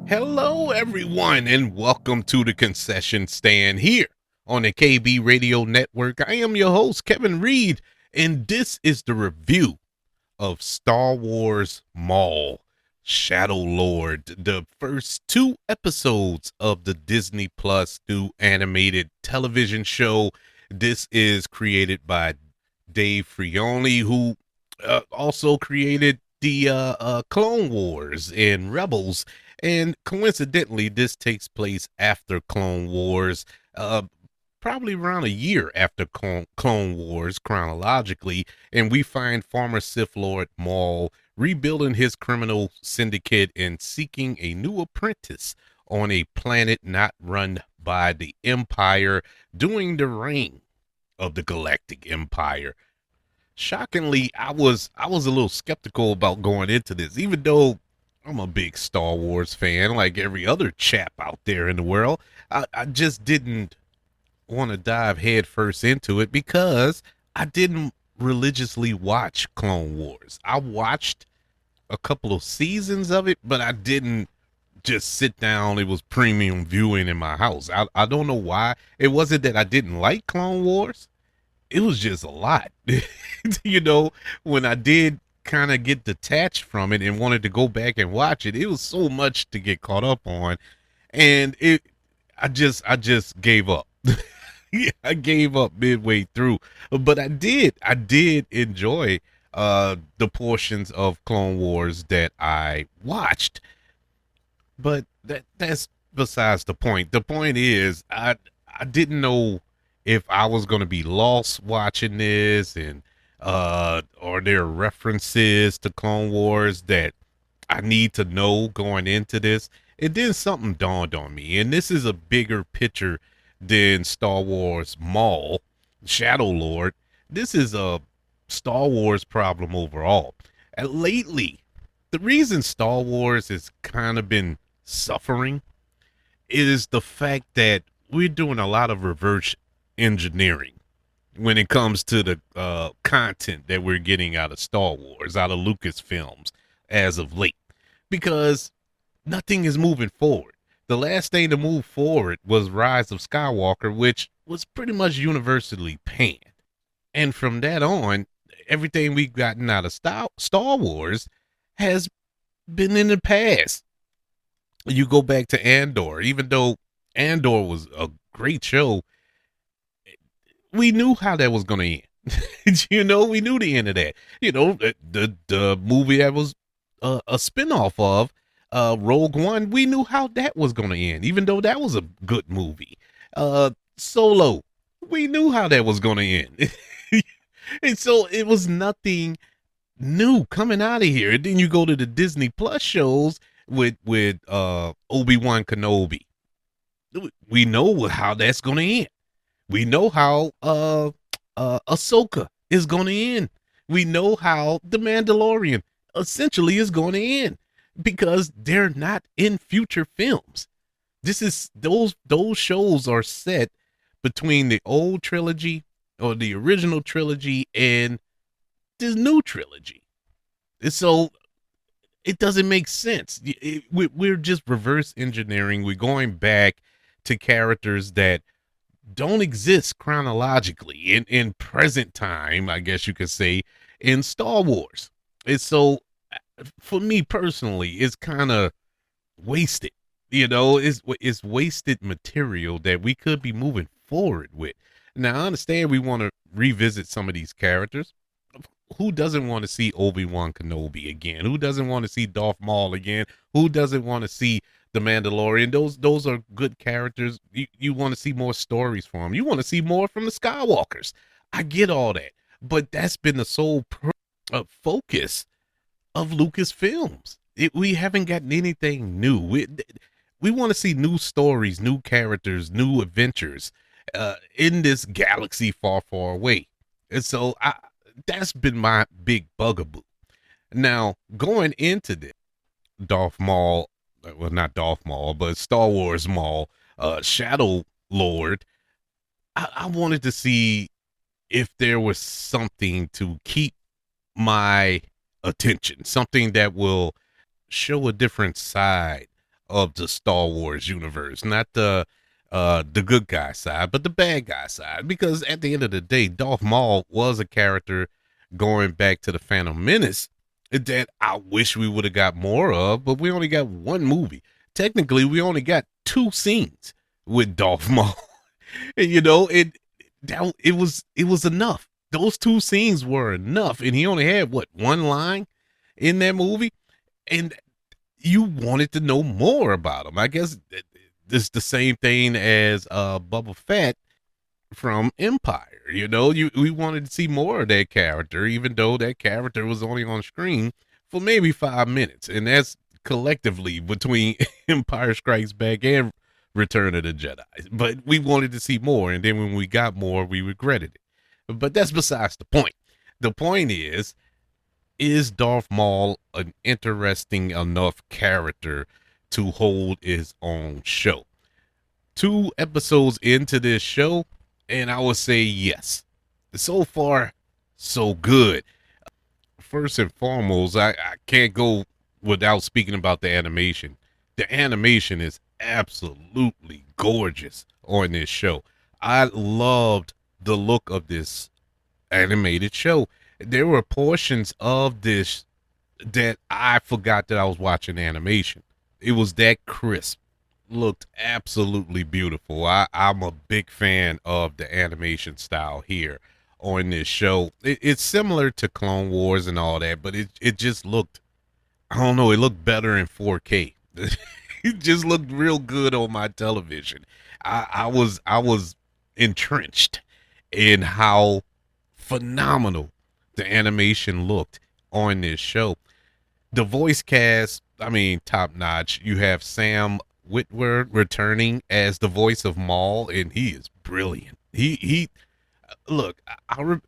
Hello, everyone, and welcome to the concession stand here on the KB Radio Network. I am your host, Kevin Reed, and this is the review of Star Wars Maul, Shadow Lord, the first two episodes of the Disney Plus new animated television show. This is created by Dave Filoni, who also created the Clone Wars and Rebels. And coincidentally, this takes place after Clone Wars, uh, probably around a year after Clone Wars chronologically. And we find former Sith Lord Maul rebuilding his criminal syndicate and seeking a new apprentice on a planet not run by the Empire during the reign of the Galactic Empire. Shockingly, I was a little skeptical about going into this, even though I'm a big Star Wars fan, like every other chap out there in the world. I just didn't want to dive headfirst into it because I didn't religiously watch Clone Wars. I watched a couple of seasons of it, but I didn't just sit down. It was premium viewing in my house. I don't know why. It wasn't that I didn't like Clone Wars. It was just a lot. you know, when I did kind of get detached from it and wanted to go back and watch it, it was so much to get caught up on. And I just gave up. Yeah, I gave up midway through. But I did enjoy the portions of Clone Wars that I watched. But that's besides the point. The point is I didn't know if I was going to be lost watching this, and are there references to Clone Wars that I need to know going into this? And then something dawned on me, and this is a bigger picture than Star Wars Maul, Shadow Lord. This is a Star Wars problem overall. And lately, the reason Star Wars has kind of been suffering is the fact that we're doing a lot of reverse engineering when it comes to the content that we're getting out of Star Wars, out of Lucasfilms as of late, because nothing is moving forward. The last thing to move forward was Rise of Skywalker, which was pretty much universally panned. And from that on, everything we've gotten out of Star Wars has been in the past. You go back to Andor, even though Andor was a great show, we knew how that was going to end. We knew the end of that. The movie that was a spinoff of Rogue One, we knew how that was going to end, even though that was a good movie. Solo, we knew how that was going to end. And so it was nothing new coming out of here. And then you go to the Disney Plus shows with Obi-Wan Kenobi. We know how that's going to end. We know how Ahsoka is going to end. We know how The Mandalorian essentially is going to end because they're not in future films. This is those shows are set between the old trilogy or the original trilogy and this new trilogy. And so it doesn't make sense. We're just reverse engineering. We're going back to characters that don't exist chronologically in present time, I guess you could say, in Star Wars. And so for me personally, it's kind of wasted. It's wasted material that we could be moving forward with. Now I understand we want to revisit some of these characters. Who doesn't want to see Obi-Wan Kenobi again? Who doesn't want to see Darth Maul again? Who doesn't want to see the Mandalorian? Those are good characters. You want to see more stories from them. You want to see more from the Skywalkers. I get all that, but that's been the sole focus of Lucasfilms. We haven't gotten anything new. We want to see new stories, new characters, new adventures in this galaxy far, far away. And so that's been my big bugaboo. Now, going into this, Darth Maul, well, not Darth Maul, but Star Wars Maul, Shadow Lord, I wanted to see if there was something to keep my attention, something that will show a different side of the Star Wars universe, not the good guy side, but the bad guy side. Because at the end of the day, Darth Maul was a character going back to the Phantom Menace that I wish we would have got more of, but we only got one movie. Technically, we only got two scenes with Darth Maul. And, it was enough. Those two scenes were enough, and he only had what, one line in that movie, and you wanted to know more about him. I guess it's the same thing as Boba Fett from Empire. We wanted to see more of that character, even though that character was only on screen for maybe 5 minutes, and that's collectively between Empire Strikes Back and Return of the Jedi. But we wanted to see more, and then when we got more, we regretted it. But that's besides the point. The point is Darth Maul an interesting enough character to hold his own show? 2 episodes into this show, and I would say yes. So far, so good. First and foremost, I can't go without speaking about the animation. The animation is absolutely gorgeous on this show. I loved the look of this animated show. There were portions of this that I forgot that I was watching animation. It was that crisp. Looked absolutely beautiful. I'm a big fan of the animation style here on this show. It's similar to Clone Wars and all that, but it just looked, I don't know, it looked better in 4K. It just looked real good on my television. I was entrenched in how phenomenal the animation looked on this show. The voice cast, I mean, top notch. You have Sam Witwer returning as the voice of Maul, and he is brilliant. He look.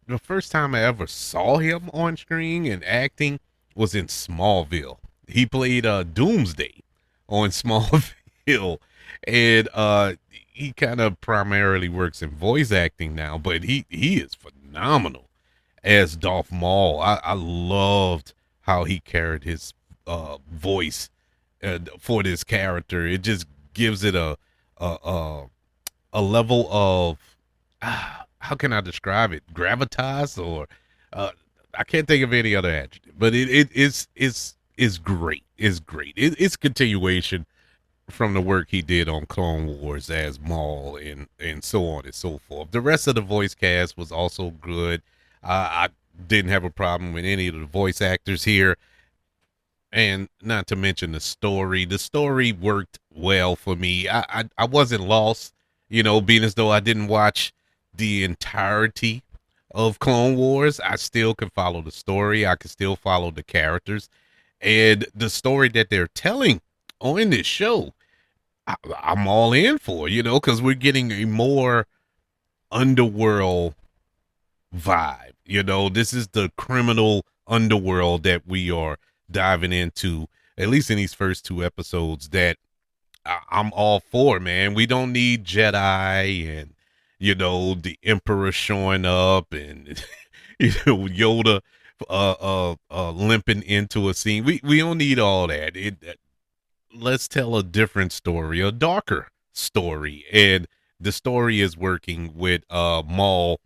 The first time I ever saw him on screen and acting was in Smallville. He played Doomsday on Smallville, and he kind of primarily works in voice acting now, but he is phenomenal as Darth Maul. I loved how he carried his voice for this character. It just gives it a a level of how can I describe it? Gravitas, or uh, I can't think of any other adjective, but it's great. It's great. It's continuation from the work he did on Clone Wars as Maul and so on and so forth. The rest of the voice cast was also good. I didn't have a problem with any of the voice actors here, and not to mention the story. The story worked well for me. I wasn't lost, being as though I didn't watch the entirety of Clone Wars. I still can follow the story. I can still follow the characters, and the story that they're telling on this show. I'm all in for, because we're getting a more underworld vibe. This is the criminal underworld that we are diving into, at least in these first 2 episodes, that I'm all for, man. We don't need Jedi and, the Emperor showing up and, Yoda limping into a scene. We don't need all that. Let's tell a different story, a darker story. And the story is working with Maul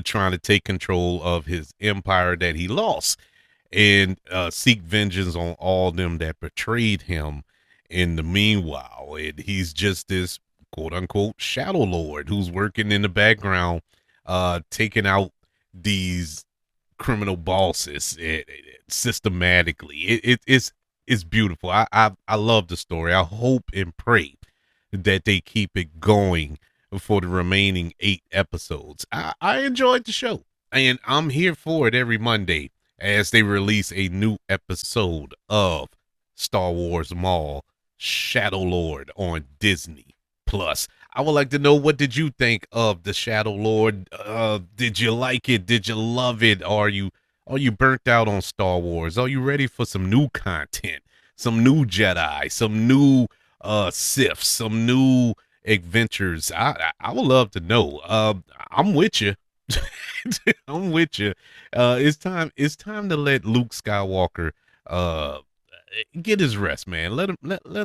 trying to take control of his empire that he lost, and seek vengeance on all them that betrayed him in the meanwhile. And he's just this quote unquote shadow lord who's working in the background, taking out these criminal bosses systematically. It's beautiful. I love the story. I hope and pray that they keep it going for the remaining 8 episodes. I enjoyed the show, and I'm here for it every Monday as they release a new episode of Star Wars Maul Shadow Lord on Disney Plus. I would like to know, what did you think of the Shadow Lord? Did you like it? Did you love it? Are you burnt out on Star Wars? Are you ready for some new content? Some new Jedi, some new Sith, some new adventures? I would love to know. I'm with you. I'm with you. It's time to let Luke Skywalker get his rest, man. Let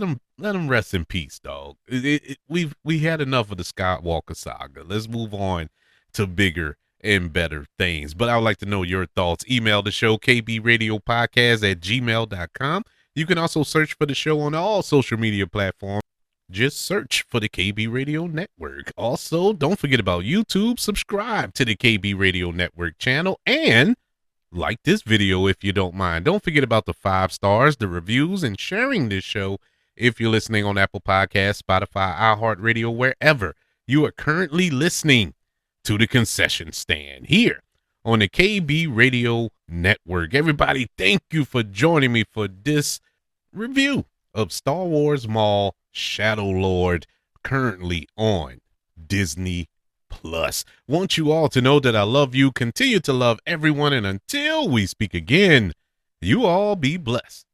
him rest in peace, dog. We had enough of the Skywalker saga. Let's move on to bigger and better things. But I would like to know your thoughts. Email the show, kbradiopodcast@gmail.com. You can also search for the show on all social media platforms. Just search for the KB Radio Network. Also, don't forget about YouTube. Subscribe to the KB Radio Network channel and like this video if you don't mind. Don't forget about the 5 stars, the reviews, and sharing this show if you're listening on Apple Podcasts, Spotify, iHeartRadio, wherever you are currently listening to the concession stand here on the KB Radio Network. Everybody, thank you for joining me for this review of Star Wars Maul Shadow Lord, currently on Disney Plus. Want you all to know that I love you, continue to love everyone, and until we speak again, you all be blessed.